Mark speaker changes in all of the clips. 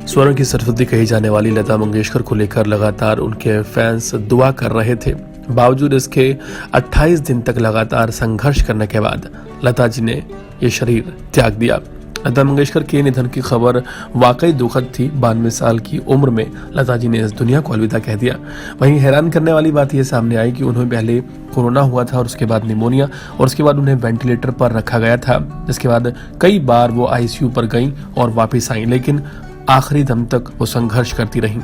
Speaker 1: स्वरों की सरस्वती कही जाने वाली लता मंगेशकर को लेकर लगातार उनके फैंस दुआ कर रहे थे। बावजूद इसके 28 दिन तक लगातार संघर्ष करने के बाद लता जी ने ये शरीर त्याग दिया। लता मंगेशकर के निधन की खबर वाकई दुखद थी। 92 साल की उम्र में लता जी ने इस दुनिया को अलविदा कह दिया। वहीं हैरान करने वाली बात यह सामने आई कि उन्हें पहले कोरोना हुआ था और उसके बाद निमोनिया और उसके बाद उन्हें वेंटिलेटर पर रखा गया था, जिसके बाद कई बार वो आईसीयू पर गईं और वापस आईं, लेकिन आखिरी दम तक वो संघर्ष करती रहीं।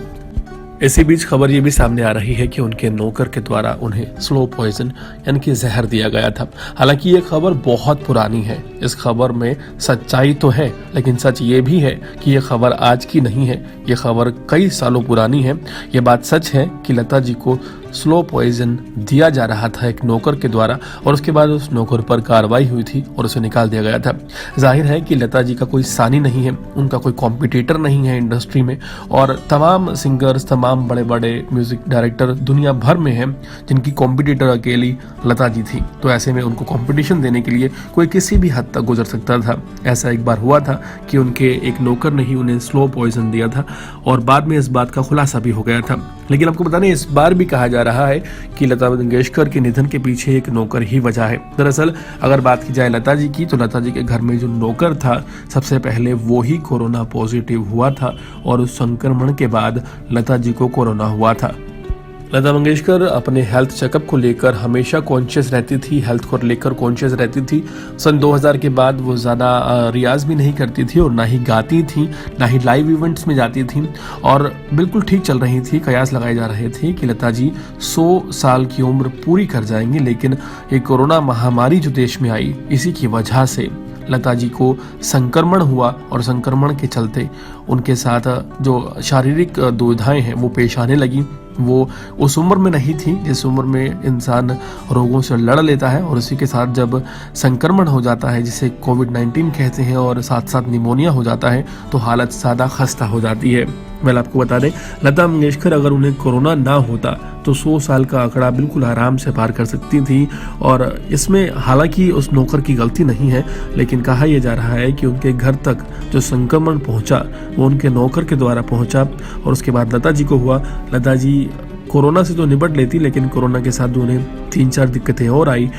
Speaker 1: इसी बीच खबर ये भी सामने आ रही है कि उनके नौकर के द्वारा उन्हें स्लो पॉइजन यानी कि जहर दिया गया था। हालांकि ये खबर बहुत पुरानी है। इस खबर में सच्चाई तो है, लेकिन सच ये भी है कि ये खबर आज की नहीं है। ये खबर कई सालों पुरानी है। ये बात सच है कि लता जी को स्लो पॉइजन दिया जा रहा था एक नौकर के द्वारा और उसके बाद उस नौकर पर कार्रवाई हुई थी और उसे निकाल दिया गया था। जाहिर है कि लता जी का कोई सानी नहीं है, उनका कोई कॉम्पिटिटर नहीं है इंडस्ट्री में, और तमाम सिंगर्स, तमाम बड़े बड़े म्यूजिक डायरेक्टर दुनिया भर में हैं जिनकी कॉम्पिटिटर अकेली लता जी थी। तो ऐसे में उनको कॉम्पिटिशन देने के लिए कोई किसी भी हद तक गुजर सकता था। ऐसा एक बार हुआ था कि उनके एक नौकर ने ही उन्हें स्लो पॉइजन दिया था और बाद में इस बात का खुलासा भी हो गया था। लेकिन आपको बता दें, इस बार भी कहा जा रहा है कि लता मंगेशकर के निधन के पीछे एक नौकर ही वजह है। दरअसल अगर बात की जाए लता जी की, तो लता जी के घर में जो नौकर था, सबसे पहले वो ही कोरोना पॉजिटिव हुआ था और उस संक्रमण के बाद लता जी को कोरोना हुआ था। लता मंगेशकर अपने हेल्थ चेकअप को लेकर हमेशा कॉन्शियस रहती थी, हेल्थ को लेकर कॉन्शियस रहती थी। सन 2000 के बाद वो ज़्यादा रियाज भी नहीं करती थी और ना ही गाती थी, ना ही लाइव इवेंट्स में जाती थी और बिल्कुल ठीक चल रही थी। कयास लगाए जा रहे थे कि लता जी 100 साल की उम्र पूरी कर जाएंगी, लेकिन ये कोरोना महामारी जो देश में आई, इसी की वजह से लता जी को संक्रमण हुआ और संक्रमण के चलते उनके साथ जो शारीरिक दुविधाएं हैं वो पेश आने लगी। वो उस उम्र में नहीं थी जिस उम्र में इंसान रोगों से लड़ लेता है, और उसी के साथ जब संक्रमण हो जाता है जिसे कोविड-19 कहते हैं और साथ साथ निमोनिया हो जाता है, तो हालत ज़्यादा खस्ता हो जाती है। मैं आपको बता दें, लता मंगेशकर अगर उन्हें कोरोना ना होता तो 100 साल का आंकड़ा बिल्कुल आराम से पार कर सकती थी। और इसमें हालांकि उस नौकर की गलती नहीं है, लेकिन कहा यह जा रहा है कि उनके घर तक जो संक्रमण पहुंचा वो उनके नौकर के द्वारा पहुंचा और उसके बाद लता जी को हुआ। लता जी कोरोना से तो निपट लेती, लेकिन कोरोना के साथ उन्हें 3-4 दिक्कतें और आई,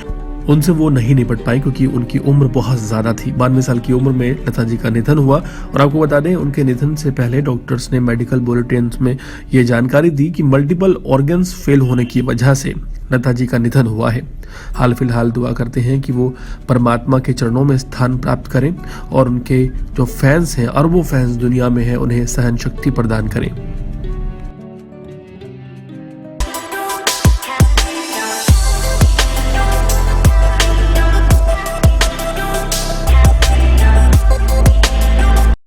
Speaker 1: उनसे वो नहीं निपट पाई क्योंकि उनकी उम्र बहुत ज़्यादा थी। 92 साल की उम्र में लता जी का निधन हुआ। और आपको बता दें, उनके निधन से पहले डॉक्टर्स ने मेडिकल बुलेटिन्स में ये जानकारी दी कि मल्टीपल ऑर्गन्स फेल होने की वजह से लता जी का निधन हुआ है। हाल फिलहाल दुआ करते हैं कि वो परमात्मा के चरणों में स्थान प्राप्त करें और उनके जो फैंस हैं, अरबों फैंस दुनिया में हैं, उन्हें सहन शक्ति प्रदान करें।